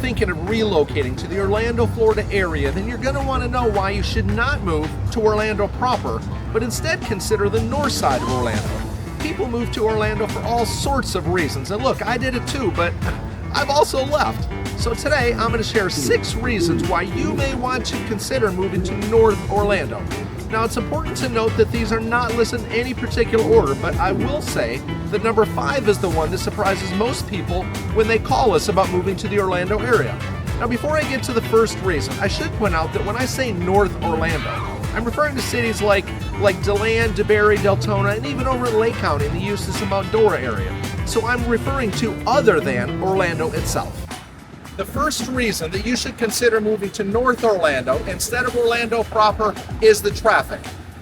thinking of relocating to the Orlando, Florida area, then you're going to want to know why you should not move to Orlando proper, but instead consider the north side of Orlando. People move to Orlando for all sorts of reasons, and look, I did it too, but I've also left. So today, I'm going to share 6 reasons why you may want to consider moving to North Orlando. Now, it's important to note that these are not listed in any particular order, but I will say that number 5 is the one that surprises most people when they call us about moving to the Orlando area. Now, before I get to the first reason, I should point out that when I say North Orlando, I'm referring to cities like DeLand, DeBary, Deltona, and even over in Lake County in the Eustis and Mount Dora area. So I'm referring to other than Orlando itself. The first reason that you should consider moving to North Orlando instead of Orlando proper is the traffic.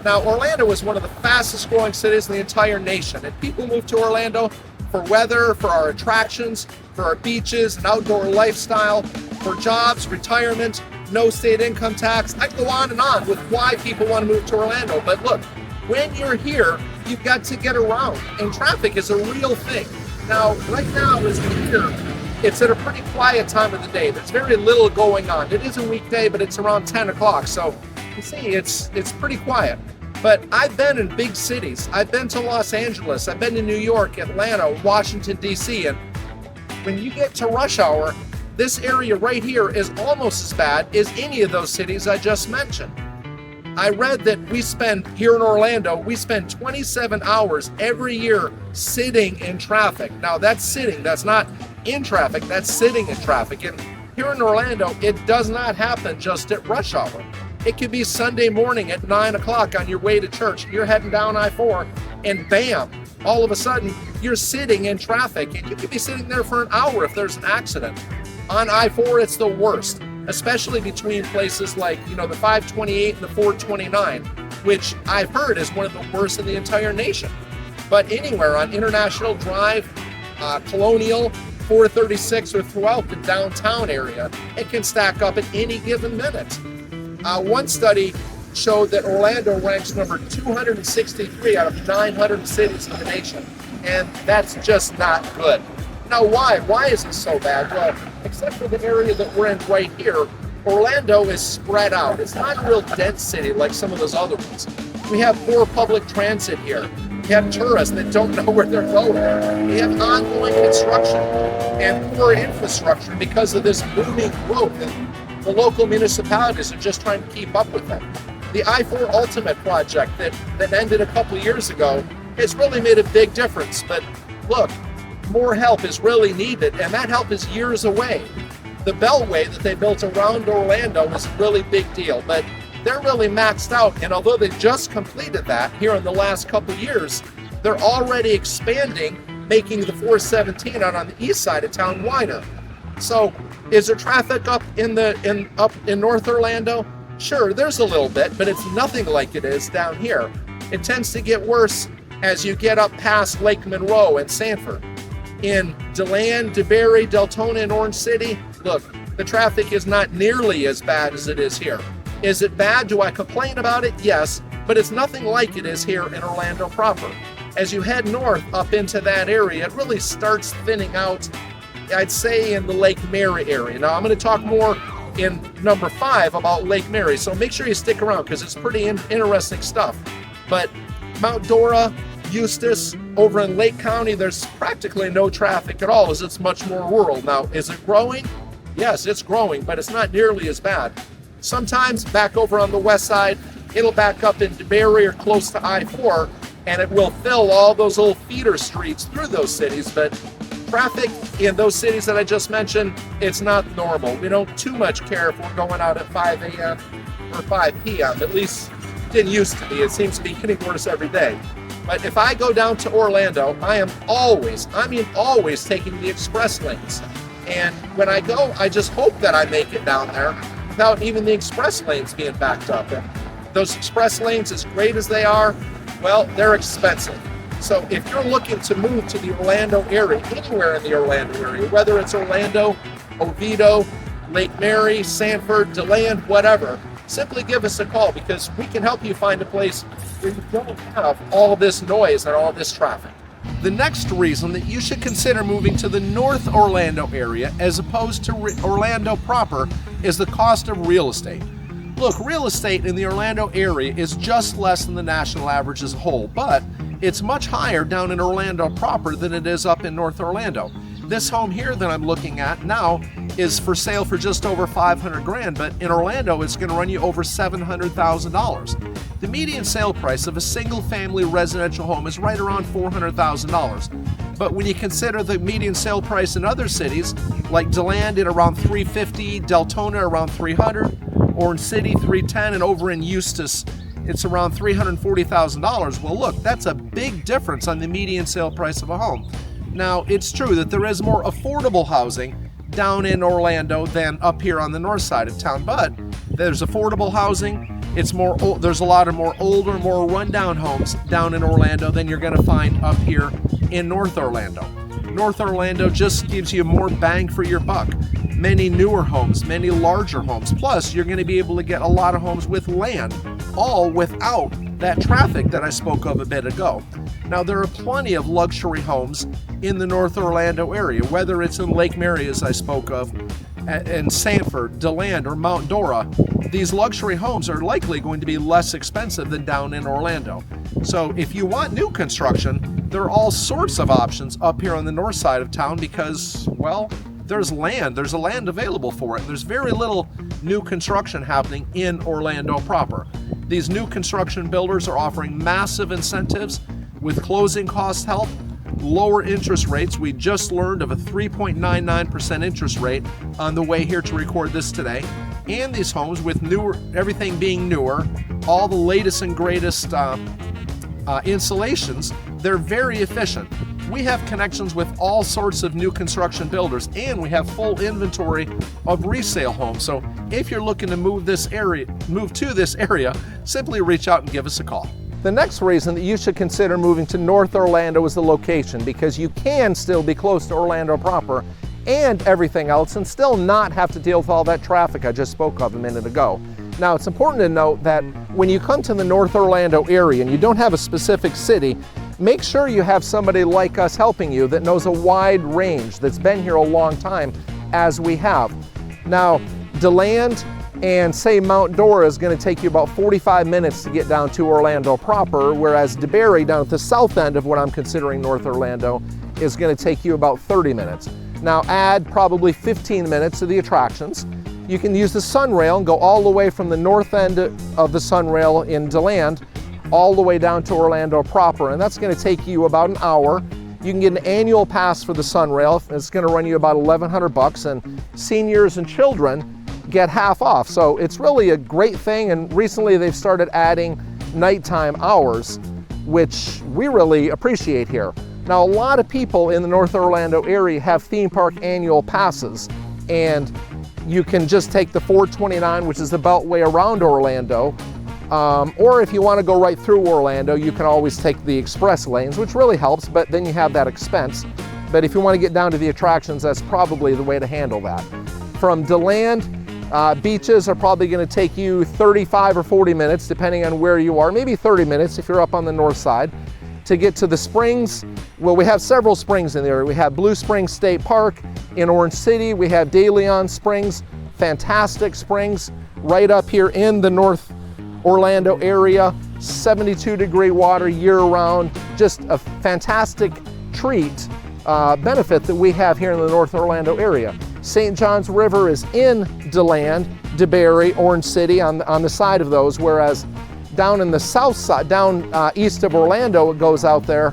Now, Orlando is one of the fastest growing cities in the entire nation, and people move to Orlando for weather, for our attractions, for our beaches and outdoor lifestyle, for jobs, retirement, no state income tax. I can go on and on with why people want to move to Orlando, but look, when you're here, you've got to get around, and traffic is a real thing. Now, right now, as we're here, it's at a pretty quiet time of the day. There's very little going on. It is a weekday, but it's around 10 o'clock. So you see, it's pretty quiet. But I've been in big cities. I've been to Los Angeles. I've been to New York, Atlanta, Washington, D.C. And when you get to rush hour, this area right here is almost as bad as any of those cities I just mentioned. I read that here in Orlando, we spend 27 hours every year sitting in traffic. Now that's sitting, that's not in traffic, that's sitting in traffic. And here in Orlando, it does not happen just at rush hour. It could be Sunday morning at 9 o'clock on your way to church. You're heading down I-4 and bam, all of a sudden you're sitting in traffic, and you could be sitting there for an hour if there's an accident. On I-4, it's the worst, especially between places like, the 528 and the 429, which I've heard is one of the worst in the entire nation. But anywhere on International Drive, Colonial, 436, or throughout the downtown area, it can stack up at any given minute. One study showed that Orlando ranks number 263 out of 900 cities in the nation, and that's just not good. Now, why? Why is it so bad? Well, except for the area that we're in right here, Orlando is spread out. It's not a real dense city like some of those other ones. We have poor public transit here. We have tourists that don't know where they're going. We have ongoing construction and poor infrastructure because of this booming growth, and the local municipalities are just trying to keep up with it. The I-4 Ultimate project that ended a couple years ago has really made a big difference, but look, more help is really needed, and that help is years away. The Beltway that they built around Orlando was a really big deal, but they're really maxed out, and although they just completed that here in the last couple years, they're already expanding, making the 417 out on the east side of town wider. So is there traffic up in North Orlando? Sure, there's a little bit, but it's nothing like it is down here. It tends to get worse as you get up past Lake Monroe and Sanford. In DeLand, DeBary, Deltona, and Orange City, look, the traffic is not nearly as bad as it is here. Is it bad? Do I complain about it? Yes, but it's nothing like it is here in Orlando proper. As you head north up into that area, it really starts thinning out, I'd say, in the Lake Mary area. Now, I'm going to talk more in number 5 about Lake Mary, so make sure you stick around because it's pretty interesting stuff. But Mount Dora, Eustis, over in Lake County, there's practically no traffic at all as it's much more rural. Now, is it growing? Yes, it's growing, but it's not nearly as bad. Sometimes back over on the west side, it'll back up in DeBary or close to I-4, and it will fill all those little feeder streets through those cities, but traffic in those cities that I just mentioned, it's not normal. We don't too much care if we're going out at 5 a.m. or 5 p.m. At least it didn't used to be. It seems to be getting worse every day. But if I go down to Orlando, I am always taking the express lanes. And when I go, I just hope that I make it down there without even the express lanes being backed up. And those express lanes, as great as they are, well, they're expensive. So if you're looking to move to the Orlando area, anywhere in the Orlando area, whether it's Orlando, Oviedo, Lake Mary, Sanford, DeLand, whatever, simply give us a call because we can help you find a place where you don't have all this noise and all this traffic. The next reason that you should consider moving to the North Orlando area as opposed to Orlando proper is the cost of real estate. Look, real estate in the Orlando area is just less than the national average as a whole, but it's much higher down in Orlando proper than it is up in North Orlando. This home here that I'm looking at now is for sale for just over $500,000, but in Orlando it's going to run you over $700,000. The median sale price of a single-family residential home is right around $400,000. But when you consider the median sale price in other cities, like DeLand at around $350,000, Deltona around $300,000, Orange City $310,000, and over in Eustis it's around $340,000. Well, look, that's a big difference on the median sale price of a home. Now, it's true that there is more affordable housing down in Orlando than up here on the north side of town, but there's affordable housing. There's a lot of more older, more rundown homes down in Orlando than you're going to find up here in North Orlando. North Orlando just gives you more bang for your buck. Many newer homes, many larger homes. Plus, you're going to be able to get a lot of homes with land, all without that traffic that I spoke of a bit ago. Now, there are plenty of luxury homes in the North Orlando area, whether it's in Lake Mary, as I spoke of, and Sanford, DeLand, or Mount Dora. These luxury homes are likely going to be less expensive than down in Orlando. So if you want new construction, there are all sorts of options up here on the north side of town because, well, there's land. There's a land available for it. There's very little new construction happening in Orlando proper. These new construction builders are offering massive incentives with closing cost help, lower interest rates. We just learned of a 3.99% interest rate on the way here to record this today. And these homes with everything being newer, all the latest and greatest installations, they're very efficient. We have connections with all sorts of new construction builders, and we have full inventory of resale homes. So if you're looking to move to this area, simply reach out and give us a call. The next reason that you should consider moving to North Orlando is the location, because you can still be close to Orlando proper and everything else and still not have to deal with all that traffic I just spoke of a minute ago. Now, it's important to note that when you come to the North Orlando area and you don't have a specific city, make sure you have somebody like us helping you that knows a wide range, that's been here a long time, as we have. Now, DeLand and say Mount Dora is going to take you about 45 minutes to get down to Orlando proper, whereas DeBary down at the south end of what I'm considering North Orlando is going to take you about 30 minutes. Now add probably 15 minutes to the attractions. You can use the Sunrail and go all the way from the north end of the Sunrail in DeLand all the way down to Orlando proper, and that's going to take you about an hour. You can get an annual pass for the Sunrail. It's going to run you about $1,100, and seniors and children get half off. So it's really a great thing, and recently they've started adding nighttime hours, which we really appreciate here. Now, a lot of people in the North Orlando area have theme park annual passes, and you can just take the 429, which is the beltway around Orlando, or if you want to go right through Orlando, you can always take the express lanes, which really helps, but then you have that expense. But if you want to get down to the attractions, that's probably the way to handle that. From DeLand, beaches are probably going to take you 35 or 40 minutes, depending on where you are, maybe 30 minutes if you're up on the north side. To get to the springs, well, we have several springs in the area. We have Blue Springs State Park in Orange City. We have DeLand Springs, fantastic springs right up here in the North Orlando area. 72-degree water year-round. Just a fantastic treat, benefit that we have here in the North Orlando area. St. Johns River is in DeLand, DeBary, Orange City on the side of those, whereas down in the south side, down east of Orlando, it goes out there,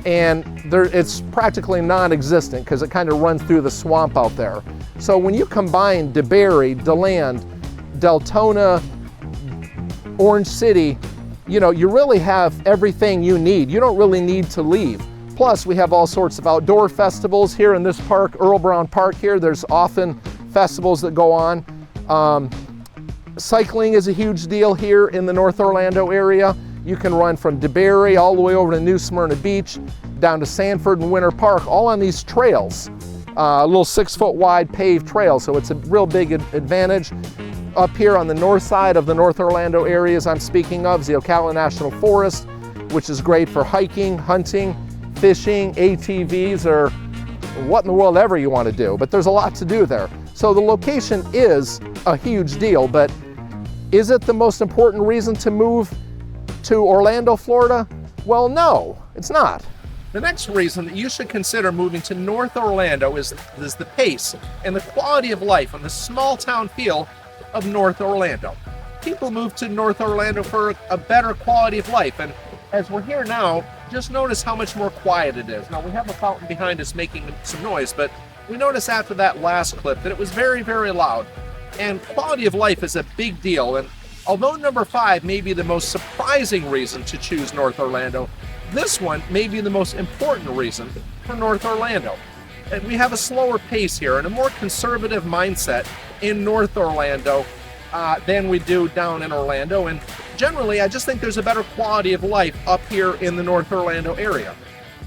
and it's practically non-existent because it kind of runs through the swamp out there. So when you combine DeBary, DeLand, Deltona, Orange City, you really have everything you need. You don't really need to leave. Plus, we have all sorts of outdoor festivals here in this park, Earl Brown Park here. There's often festivals that go on. Cycling is a huge deal here in the North Orlando area. You can run from DeBary all the way over to New Smyrna Beach, down to Sanford and Winter Park, all on these trails. A little 6-foot wide paved trail, so it's a real big advantage. Up here on the north side of the North Orlando areas I'm speaking of is the Ocala National Forest, which is great for hiking, hunting, fishing, ATVs, or what in the world ever you want to do, but there's a lot to do there. So the location is a huge deal, but is it the most important reason to move to Orlando, Florida? Well, no, it's not. The next reason that you should consider moving to North Orlando is the pace and the quality of life and the small town feel of North Orlando. People move to North Orlando for a better quality of life, and as we're here now, just notice how much more quiet it is. Now, we have a fountain behind us making some noise, but we noticed after that last clip that it was very, very loud. And quality of life is a big deal, and although number 5 may be the most surprising reason to choose North Orlando, this one may be the most important reason for North Orlando. And we have a slower pace here and a more conservative mindset in North Orlando than we do down in Orlando. And generally, I just think there's a better quality of life up here in the North Orlando area.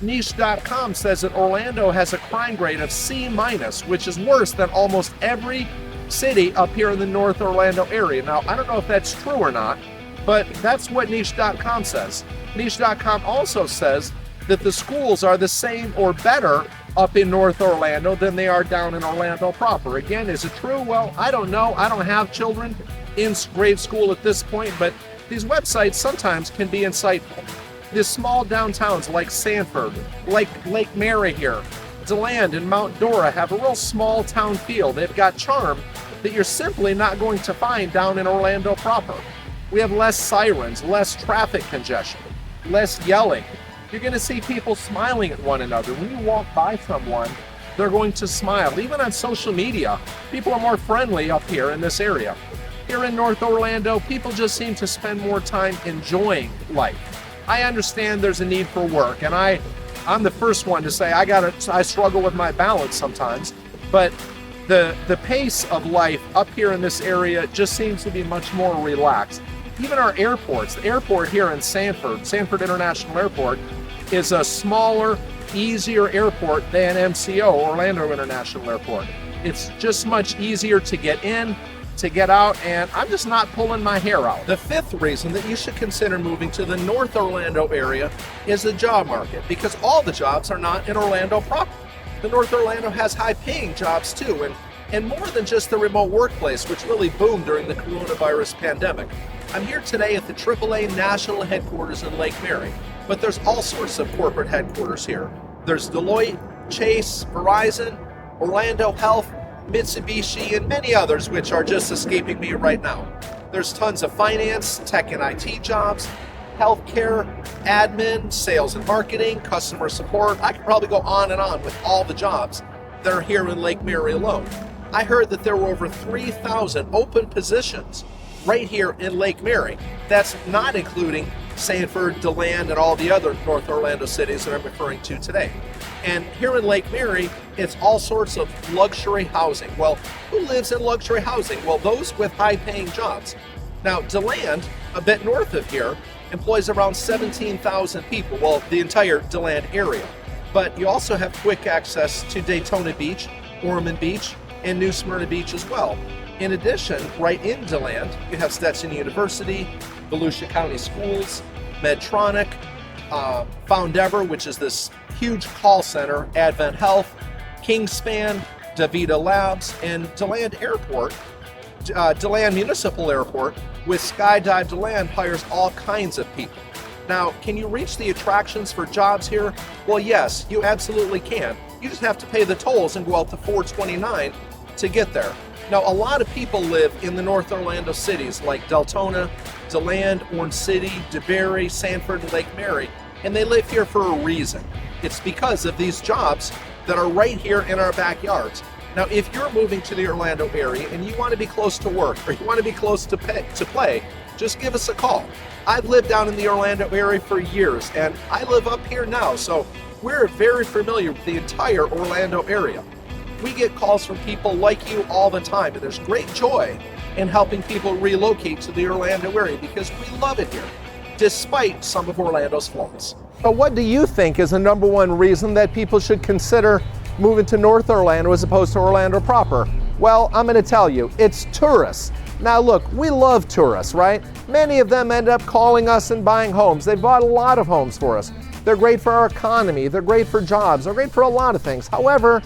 Niche.com says that Orlando has a crime grade of C-, which is worse than almost every city up here in the North Orlando area. Now, I don't know if that's true or not, but that's what Niche.com says. Niche.com also says that the schools are the same or better up in North Orlando than they are down in Orlando proper. Again, is it true? Well, I don't know. I don't have children in grade school at this point, but these websites sometimes can be insightful. These small downtowns like Sanford, like Lake Mary here, DeLand and Mount Dora have a real small town feel. They've got charm that you're simply not going to find down in Orlando proper. We have less sirens, less traffic congestion, less yelling. You're going to see people smiling at one another. When you walk by someone, they're going to smile. Even on social media, people are more friendly up here in this area. Here in North Orlando, people just seem to spend more time enjoying life. I understand there's a need for work, and I'm the first one to say I struggle with my balance sometimes, but the pace of life up here in this area just seems to be much more relaxed. Even our airports, the airport here in Sanford International Airport, is a smaller, easier airport than MCO, Orlando International Airport. It's just much easier to get in, to get out, and I'm just not pulling my hair out. The 5th reason that you should consider moving to the North Orlando area is the job market, because all the jobs are not in Orlando proper. The North Orlando has high-paying jobs too, and more than just the remote workplace, which really boomed during the coronavirus pandemic. I'm here today at the AAA National Headquarters in Lake Mary, but there's all sorts of corporate headquarters here. There's Deloitte, Chase, Verizon, Orlando Health, Mitsubishi, and many others which are just escaping me right now. There's tons of finance, tech and IT jobs, healthcare, admin, sales and marketing, customer support. I could probably go on and on with all the jobs that are here in Lake Mary alone. I heard that there were over 3,000 open positions right here in Lake Mary. That's not including Sanford, DeLand, and all the other North Orlando cities that I'm referring to today. And here in Lake Mary, it's all sorts of luxury housing. Well, who lives in luxury housing? Well, those with high-paying jobs. Now, DeLand, a bit north of here, employs around 17,000 people, well, the entire DeLand area. But you also have quick access to Daytona Beach, Ormond Beach, and New Smyrna Beach as well. In addition, right in DeLand, you have Stetson University, Volusia County Schools, Medtronic, Foundever, which is this huge call center, Advent Health, Kingspan, DaVita Labs, and DeLand Airport, DeLand Municipal Airport with Skydive DeLand hires all kinds of people. Now, can you reach the attractions for jobs here? Well, yes, you absolutely can. You just have to pay the tolls and go out to 429 to get there. Now, a lot of people live in the North Orlando cities like Deltona, DeLand, Orange City, DeBary, Sanford, and Lake Mary, and they live here for a reason. It's because of these jobs that are right here in our backyards. Now, if you're moving to the Orlando area and you want to be close to work or you want to be close to play, just give us a call. I've lived down in the Orlando area for years, and I live up here now, so we're very familiar with the entire Orlando area. We get calls from people like you all the time, and there's great joy in helping people relocate to the Orlando area because we love it here, despite some of Orlando's flaws. But what do you think is the number one reason that people should consider moving to North Orlando as opposed to Orlando proper? Well, I'm going to tell you, it's tourists. Now look, we love tourists, right? Many of them end up calling us and buying homes. They've bought a lot of homes for us. They're great for our economy. They're great for jobs. They're great for a lot of things. However,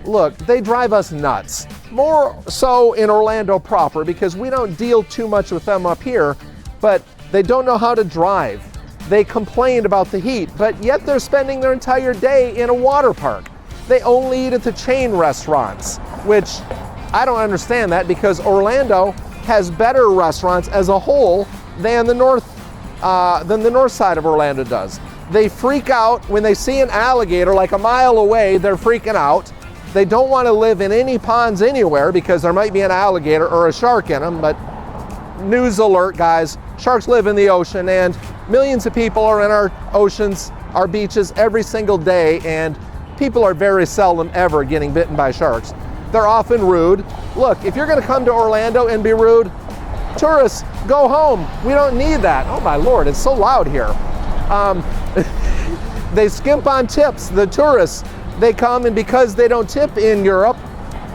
look, they drive us nuts. More so in Orlando proper because we don't deal too much with them up here, but they don't know how to drive. They complain about the heat, but yet they're spending their entire day in a water park. They only eat at the chain restaurants, which I don't understand that because Orlando has better restaurants as a whole than the north side of Orlando does. They freak out when they see an alligator like a mile away. They're freaking out. They don't want to live in any ponds anywhere because there might be an alligator or a shark in them, but news alert, guys. Sharks live in the ocean, and millions of people are in our oceans, our beaches every single day, and people are very seldom ever getting bitten by sharks. They're often rude. Look, if you're going to come to Orlando and be rude, tourists, go home. We don't need that. Oh my Lord, it's so loud here. They skimp on tips, the tourists. They come, and because they don't tip in Europe,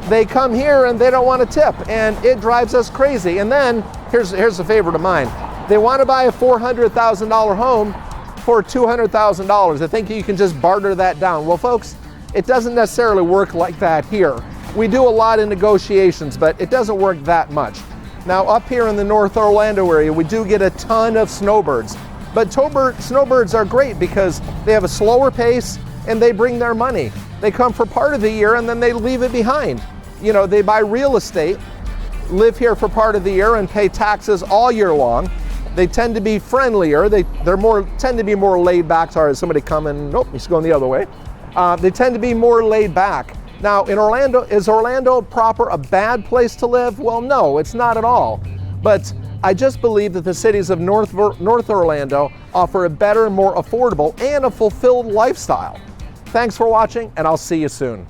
they come here and they don't want to tip, and it drives us crazy. And then, here's a favorite of mine. They want to buy a $400,000 home for $200,000. They think you can just barter that down. Well, folks, it doesn't necessarily work like that here. We do a lot in negotiations, but it doesn't work that much. Now, up here in the North Orlando area, we do get a ton of snowbirds. But snowbirds are great because they have a slower pace and they bring their money. They come for part of the year and then they leave it behind. You know, they buy real estate, live here for part of the year and pay taxes all year long. They tend to be friendlier. They tend to be more laid back. Sorry, there's somebody coming. Nope, he's going the other way. They tend to be more laid back. Now, in Orlando, is Orlando proper a bad place to live? Well, no, it's not at all. But I just believe that the cities of North Orlando offer a better, more affordable, and a fulfilled lifestyle. Thanks for watching, and I'll see you soon.